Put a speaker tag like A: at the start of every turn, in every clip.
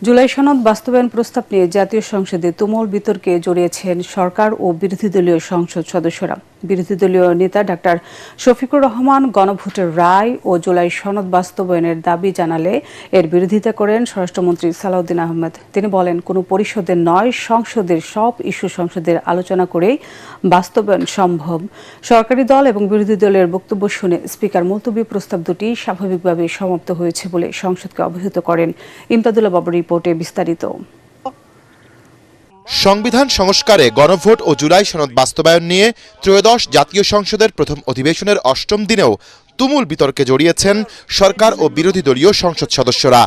A: জুলাই সনদ বাস্তবায়ন প্রস্তাব নিয়ে জাতীয় সংসদে তুমুল বিতর্কে জড়িয়েছেন সরকার ও বিরোধী দলীয় সংসদ সদস্যরা। বিরোধী দলীয় নেতা ডাক্তার শফিকুর রহমান গণভোটের রায় ও জুলাই সনদ বাস্তবায়নের দাবি জানালে এর বিরোধিতা করেন স্বরাষ্ট্রমন্ত্রী সালাউদ্দিন আহমেদ। তিনি বলেন, কোনো পরিষদের নয়, সংসদের সব ইস্যু সংসদের আলোচনা করেই বাস্তবায়ন সম্ভব। সরকারি দল এবং বিরোধী দলের বক্তব্য শুনে স্পিকার মুলতবি প্রস্তাব দুটি স্বাভাবিকভাবে সমাপ্ত হয়েছে বলে সংসদকে অবহিত করেন। ইমদাদুল্লাহ বাবুর রিপোর্টে বিস্তারিত।
B: সংবিধান সংস্কারে গণভোট ও জুলাই সনদ বাস্তবায়ন নিয়ে ত্রয়োদশ জাতীয় সংসদের প্রথম অধিবেশনের অষ্টম দিনেও তুমুল বিতর্কে জড়িয়েছেন সরকার ও বিরোধী দলীয় সংসদ সদস্যরা।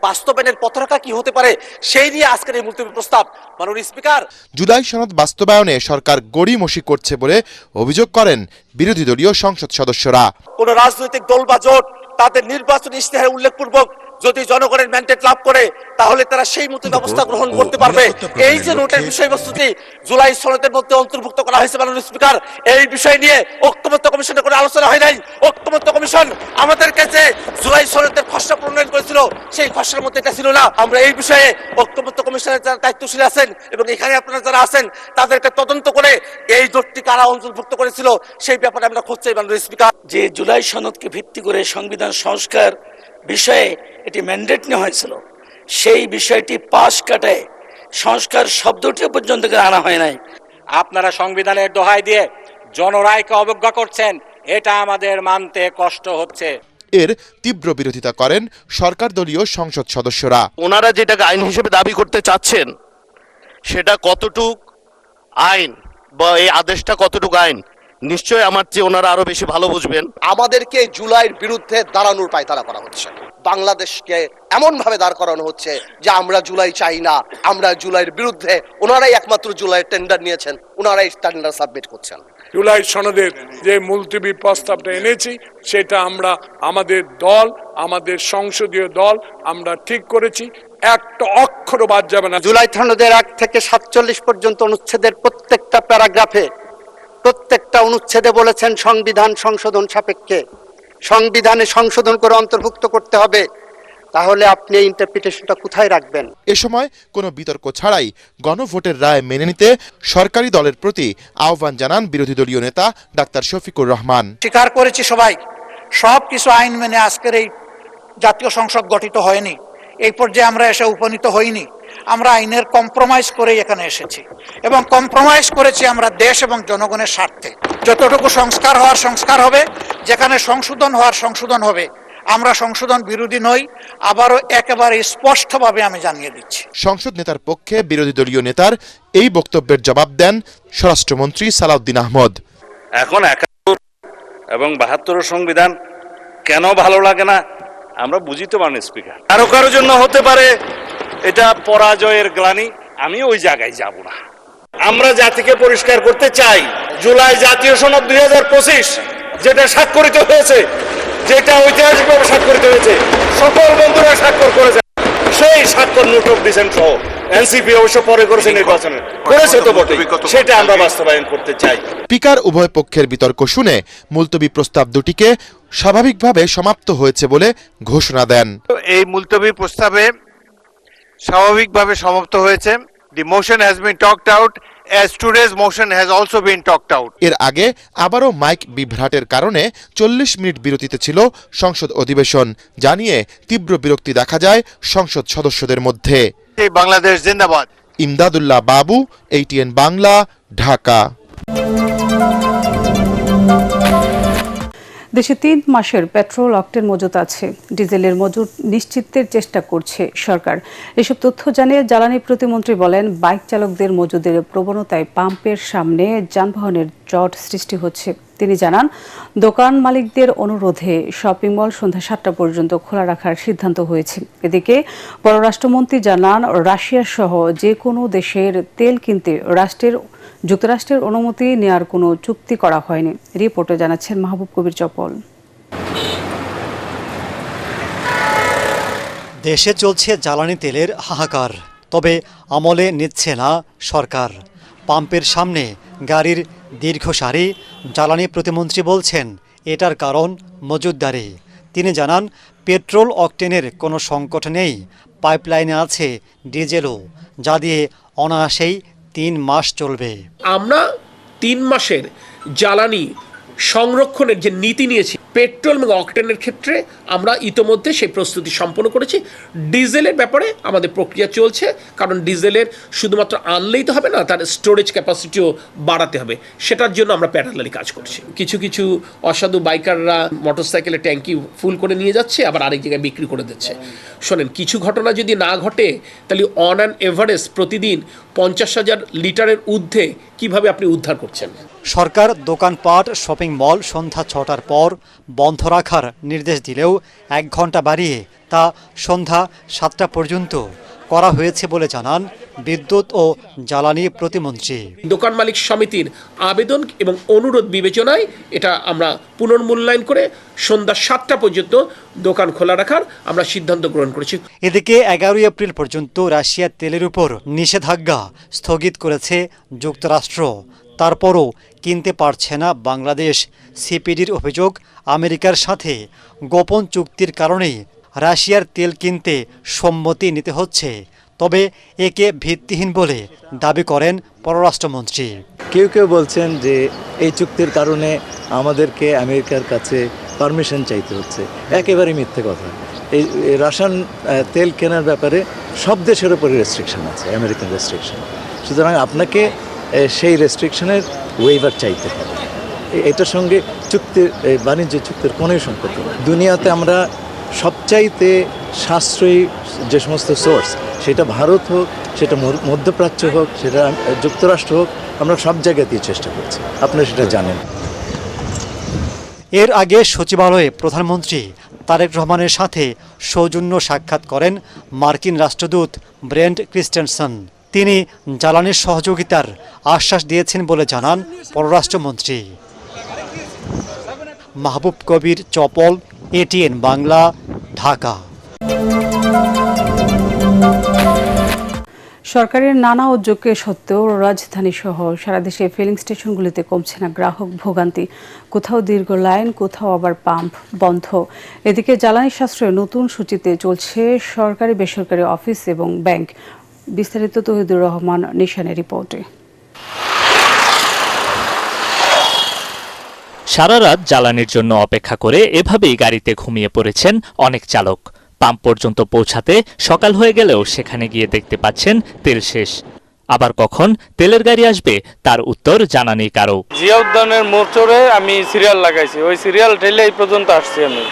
C: বাস্তবায়নের পথরেখা কি হতে পারে সেই নিয়ে আজকের এই মুলতবি প্রস্তাব। মাননীয় স্পিকার,
B: জুলাই সনদ বাস্তবায়নে সরকার গড়িমসি করছে বলে অভিযোগ করেন বিরোধী দলীয় সংসদ সদস্যরা।
C: কোন রাজনৈতিক দল বা জোট তাদের নির্বাচনী ইশতেহারে উল্লেখপূর্বক যদি জনগণের ম্যান্ডেট লাভ করে তাহলে তারা সেই মতো ব্যবস্থা গ্রহণ করতে পারবে। এই যে নোটের বিষয়বস্তুটি জুলাই সনদের মধ্যে অন্তর্ভুক্ত করা হয়েছে, মাননীয় স্পিকার, এই বিষয় নিয়ে ঐক্যমত্য কমিশনে কোনো আলোচনা হয় নাই। ঐক্যমত্য কমিশন আমাদের কাছে জুলাই সনদের খসড়া প্রণয়ন করেছিল, সেই খসড়ার মধ্যে এটা ছিল না। আমরা এই বিষয়ে ঐক্যমত্য কমিশনের যারা দায়িত্বশীল আছেন এবং এখানে আপনারা যারা আছেন তাদেরকে তদন্ত করে এই জোটটি কারা অন্তর্ভুক্ত করেছিল সেই ব্যাপারে আমরা খোঁজ চাই। মাননীয় স্পিকার,
D: যে জুলাই সনদকে ভিত্তি করে সংবিধান সংস্কার বিষয়ে এটি ম্যান্ডেট নেওয়া হয়েছিল, সেই বিষয়টি পাশ কাটায় সংস্কার শব্দটি পর্যন্ত আনা হয় নাই।
E: আপনারা সংবিধানের দোহাই দিয়ে জনরায়কে অবজ্ঞা করছেন, এটা আমাদের মানতে কষ্ট হচ্ছে।
B: এর তীব্র বিরোধিতা করেন সরকার দলীয় সংসদ সদস্যরা।
F: ওনারা যেটাকে আইন হিসেবে দাবি করতে চাচ্ছেন সেটা কতটুক আইন বা এই আদেশটা কতটুক আইন, নিশ্চয়ই আমার চেয়ে ওনারা আরো বেশি ভালো বুঝবেন।
G: আমাদেরকে জুলাইয়ের বিরুদ্ধে দাঁড়ানোর পায়তারা করা হচ্ছে। বাংলাদেশকে এমন ভাবে দাঁড় করানো হচ্ছে যে আমরা জুলাই চাই না, আমরা জুলাইয়ের বিরুদ্ধে। ওনারাই একমাত্র জুলাইয়ের টেন্ডার নিয়েছেন, ওনারাই টেন্ডার সাবমিট করছেন।
H: জুলাই সনদের যে মুলতবি প্রস্তাবটা এনেছি সেটা আমরা আমাদের দল, আমাদের সংসদীয় দল আমরা ঠিক করেছি, একটা অক্ষরও বাদ যাবে না।
I: জুলাই সনদের 1 থেকে 47 পর্যন্ত অনুচ্ছেদের প্রত্যেকটা প্যারাগ্রাফে, প্রত্যেকটা অনুচ্ছেদে বলেছেন সংবিধান সংশোধন সাপেক্ষে, সংবিধানে সংশোধন করে অন্তর্ভুক্ত করতে হবে। তাহলে আপনি এই ইন্টারপ্রিটেশনটা কোথায় রাখবেন?
B: এ সময় কোনো বিতর্ক ছাড়াই গণভোটের রায় মেনে নিতে সরকারি দলের প্রতি আহ্বান জানান বিরোধী দলীয় নেতা ডাক্তার শফিকুর রহমান।
D: স্বীকার করেছি সবাই, সব কিছু আইন মেনে আজকের এই জাতীয় সংসদ গঠিত হয়নি, এই পর্যায়ে আমরা এসে উপনীত হইনি। আমরা আইনের কম্প্রোমাইজ করে এখানে এসেছি এবং কম্প্রোমাইজ করেছি আমরা দেশ এবং জনগণের স্বার্থে। যতটুকু সংস্কার হওয়ার সংস্কার হবে, যেখানে সংশোধন হওয়ার সংশোধন হবে। আমরা সংশোধন বিরোধী নই, আবারও একেবারে স্পষ্টভাবে আমি জানিয়ে দিচ্ছি।
B: সংসদ নেতার পক্ষে বিরোধী দলীয় নেতার এই বক্তব্যের জবাব দেন স্বরাষ্ট্রমন্ত্রী সালাউদ্দিন আহমেদ।
F: এখন 71 এবং 72 সংবিধান কেন ভালো লাগে না আমরা বুঝিতে পারি স্পিকার। কারো কারোর জন্য হতে পারে এটা পরাজয়ের গ্লানি, আমি ওই জায়গায় যাব না। আমরা জাতিকে পরিষ্কার করতে চাই, জুলাই জাতীয় সনদ 2025 যেটা স্বাক্ষরিত হয়েছে, যেটা ঐতিহাসিকভাবে স্বাক্ষরিত হয়েছে, সকল বন্ধুরা স্বাক্ষর করেছে, সেই স্বাক্ষর নোট অফ ডিসেন্ট সহ এনসিপি অবশ্য পরে করেছে, নির্বাচনে করেছে তো বটে, সেটা আমরা বাস্তবায়ন করতে চাই।
B: স্পিকার উভয় পক্ষের বিতর্ক শুনে মুলতবি প্রস্তাব দুটিকে স্বাভাবিকভাবে সমাপ্ত হয়েছে বলে ঘোষণা দেন।
J: এই মুলতবি প্রস্তাবে স্বাভাবিকভাবে সমাপ্ত হয়েছে। The motion has been talked out as today's motion has also been talked out.
B: এর আগে আবারও মাইক বিভ্রাটের কারণে 40 মিনিট বিরতিতে ছিল সংসদ অধিবেশন, জানিয়ে তীব্র বিরক্তি দেখা যায় সংসদ সদস্যদের মধ্যে।
J: বাংলাদেশ জিন্দাবাদ।
B: ইমদাদুল্লাহ বাবু, ATN বাংলা, ঢাকা।
A: দেশে 3 মাসের পেট্রোল অক্টেন মজুত আছে। ডিজেলের মজুত নিশ্চিতের চেষ্টা করছে সরকার। এসব তথ্য জানিয়ে জ্বালানি প্রতিমন্ত্রী বলেন, বাইক চালকদের মজুদের প্রবণতায় পাম্পের সামনে যানবাহনের জট সৃষ্টি হচ্ছে। তিনি জানান, দোকান মালিকদের অনুরোধে শপিং মল সন্ধ্যা 7টা পর্যন্ত খোলা রাখার সিদ্ধান্ত হয়েছে। এদিকে পররাষ্ট্রমন্ত্রী জানান, রাশিয়া সহ যে কোনো দেশের তেল কিনতে যুক্তরাষ্ট্রের অনুমতি নেওয়ার কোনো চুক্তি করা হয়নি। রিপোর্টে জানাচ্ছেন মাহবুব কবির চপল।
K: দেশে চলছে জ্বালানি তেলের হাহাকার, তবে আমলে নিচ্ছে না সরকার। পাম্পের সামনে গাড়ির দীর্ঘ সারি। জ্বালানি প্রতিমন্ত্রী বলছেন, এটার কারণ মজুতদারি। তিনি জানান, পেট্রোল অকটেনের কোনো সংকট নেই, পাইপলাইনে আছে ডিজেলও, যা দিয়ে অনায়াসেই 3 মাস চলবে।
L: আমরা 3 মাসের জ্বালানি সংরক্ষণের যে নীতি নিয়েছি, পেট্রোল এবং অকটেনের ক্ষেত্রে আমরা ইতোমধ্যে সেই প্রস্তুতি সম্পন্ন করেছি। ডিজেলের ব্যাপারে আমাদের প্রক্রিয়া চলছে, কারণ ডিজেলের শুধুমাত্র আনলেই তো হবে না, তার স্টোরেজ ক্যাপাসিটিও বাড়াতে হবে। সেটার জন্য আমরা প্যারালালি কাজ করছি। কিছু কিছু অসাধু বাইকাররা মোটরসাইকেলের ট্যাঙ্কি ফুল করে নিয়ে যাচ্ছে, আবার আরেক জায়গায় বিক্রি করে দিচ্ছে। শোনেন, কিছু ঘটনা যদি না ঘটে, তাহলে অন অ্যান এভারেজ প্রতিদিন 50,000 লিটারের ঊর্ধ্বে কিভাবে আপনি উদ্ধার করছেন?
K: সরকার দোকানপাট, শপিং মল সন্ধ্যা 6টার পর বন্ধ রাখার নির্দেশ দিলেও 1 ঘন্টা বাড়িয়ে তা সন্ধ্যা 7টা পর্যন্ত করা হয়েছে বলে জানান বিদ্যুৎ ও জ্বালানি প্রতিমন্ত্রী।
L: দোকান মালিক সমিতির আবেদন এবং অনুরোধ বিবেচনায় এটা আমরা পুনর্মূল্যায়ন করে সন্ধ্যা 7টা পর্যন্ত দোকান খোলা রাখার আমরা সিদ্ধান্ত গ্রহণ করেছি।
K: এদিকে 11 এপ্রিল পর্যন্ত রাশিয়ার তেলের উপর নিষেধাজ্ঞা স্থগিত করেছে যুক্তরাষ্ট্র। তারপরও কিনতে পারছে না বাংলাদেশ। সিপিডির অভিযোগ, আমেরিকার সাথে গোপন চুক্তির কারণেই রাশিয়ার তেল কিনতে সম্মতি নিতে হচ্ছে। তবে একে ভিত্তিহীন বলে দাবি করেন পররাষ্ট্রমন্ত্রী।
M: কেউ কেউ বলছেন যে এই চুক্তির কারণে আমাদেরকে আমেরিকার কাছে পারমিশন চাইতে হচ্ছে। একেবারে মিথ্যে কথা। এই রাশিয়ান তেল কেনার ব্যাপারে সব দেশের উপরে রেস্ট্রিকশন আছে, আমেরিকান রেস্ট্রিকশন। সুতরাং আপনাকে সেই রেস্ট্রিকশনের ওয়েভার চাইতে হবে। এটার সঙ্গে চুক্তির, বাণিজ্য চুক্তির কোনোই সম্পর্ক নেই। দুনিয়াতে আমরা সবচাইতে সাশ্রয়ী যে সমস্ত সোর্স, সেটা ভারত হোক, সেটা মধ্যপ্রাচ্য হোক, সেটা যুক্তরাষ্ট্র হোক, আমরা সব জায়গাতেই চেষ্টা করছি। আপনারা সেটা জানেন।
K: এর আগে সচিবালয়ে প্রধানমন্ত্রী তারেক রহমানের সাথে সৌজন্য সাক্ষাৎ করেন মার্কিন রাষ্ট্রদূত ব্রেন্ট ক্রিস্টেনসন। তিনি জ্বালানির সহযোগিতার আশ্বাস দিয়েছেন বলে জানান পররাষ্ট্রমন্ত্রী। মাহবুব কবির, চপল, এটিএন বাংলা, ঢাকা।
A: সরকারের নানা উদ্যোগে সত্ত্বেও রাজধানী সহ সারা দেশে ফিলিং স্টেশনগুলিতে কমছে না গ্রাহক ভোগান্তি। কোথাও দীর্ঘ লাইন, কোথাও আবার পাম্প বন্ধ। এদিকে জ্বালানি সাশ্রয়ে নতুন সূচিতে চলছে সরকারি বেসরকারি অফিস এবং ব্যাংক। বিস্তারিত তৌহিদুর রহমান নিশানের রিপোর্টে।
N: সারা রাত জ্বালানির জন্য অপেক্ষা করে এভাবেই গাড়িতে ঘুমিয়ে পড়েছেন অনেক চালক। পাম্প পর্যন্ত পৌঁছাতে সকাল হয়ে গেলেও সেখানে গিয়ে দেখতে পাচ্ছেন তেল শেষ। আবার কখন তেলের গাড়ি আসবে তার উত্তর জানা নেই কারো।
O: জিয়া উদ্যানের মোচরে আমি সিরিয়াল লাগাইছি, ওই সিরিয়াল ঠেলে এই পর্যন্ত আসছি। আমি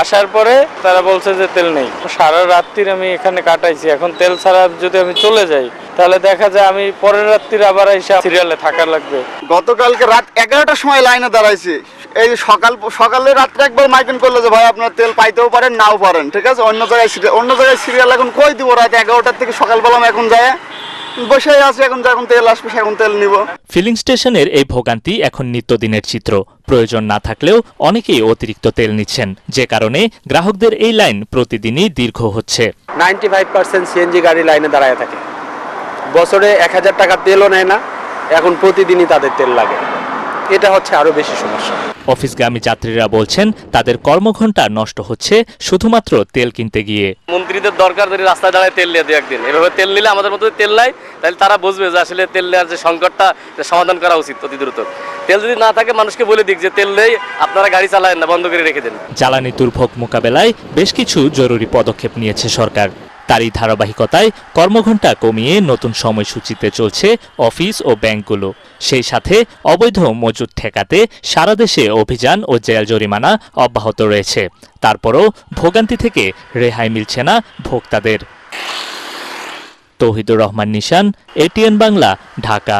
O: আসার পরে তারা বলছে যে তেল নেই। সারা রাত্রির আমি এখানে কাটাইছি। এখন তেল ছাড়া যদি আমি চলে যাই, তাহলে দেখা যায় আমি পরের রাত্রির আবার এসে সিরিয়ালে থাকা লাগবে।
P: গতকালকে রাত 11টার সময় লাইনে দাঁড়াইছি। এই সকালে রাত্রে একবার মাইকিং করলো যে ভাই আপনার তেল পাইতেও পারেন, নাও পারেন, ঠিক আছে। অন্য জায়গায় সিরিয়াল এখন কই দিব? রাত 11টার থেকে সকালবেলা এখন যায় বসে আছে, এখন যখন তেল আসবে এখন তেল নিব।
N: ফিলিং স্টেশনের এই ভোগান্তি এখন নিত্যদিনের চিত্র। প্রয়োজন না থাকলেও অনেকেই অতিরিক্ত তেল নিচ্ছেন, যে কারণে গ্রাহকদের এই লাইন প্রতিদিনই দীর্ঘ হচ্ছে।
Q: 95% সিএনজি গাড়ি লাইনে দাঁড়ায় থাকে। বছরে 1000 টাকা তেলও নেয় না, এখন প্রতিদিনই তাদের তেল লাগে। এটা হচ্ছে আরো বেশি সমস্যা।
N: অফিসগামী যাত্রীরা বলছেন তাদের কর্মঘণ্টা নষ্ট হচ্ছে শুধুমাত্র তেল কিনতে গিয়ে।
O: মন্ত্রীদের দরকার যদি রাস্তায় দাঁড়ায় তেল নিয়ে দেয় একদিন, এভাবে তেল নিলে আমাদের মতো তেল নাই, তাহলে তারা বুঝবে যে আসলে তেল নেওয়ার যে সংকটটা সমাধান করা উচিত অতি দ্রুত। তেল যদি না থাকে মানুষকে বলে দিক যে তেল নেই, আপনারা গাড়ি চালায়েন না, বন্ধ করে রেখে দেন।
N: জ্বালানি দুর্ভোগ মোকাবেলায় বেশ কিছু জরুরি পদক্ষেপ নিয়েছে সরকার। তারই ধারাবাহিকতায় কর্মঘণ্টা কমিয়ে নতুন সময়সূচিতে চলছে অফিস ও ব্যাংকগুলো। সেই সাথে অবৈধ মজুত ঠেকাতে সারা দেশে অভিযান ও জেল জরিমানা অব্যাহত রয়েছে। তারপরও ভোগান্তি থেকে রেহাই মিলছে না ভোক্তাদের। তৌহিদুর রহমান নিশান, এটিএন বাংলা, ঢাকা।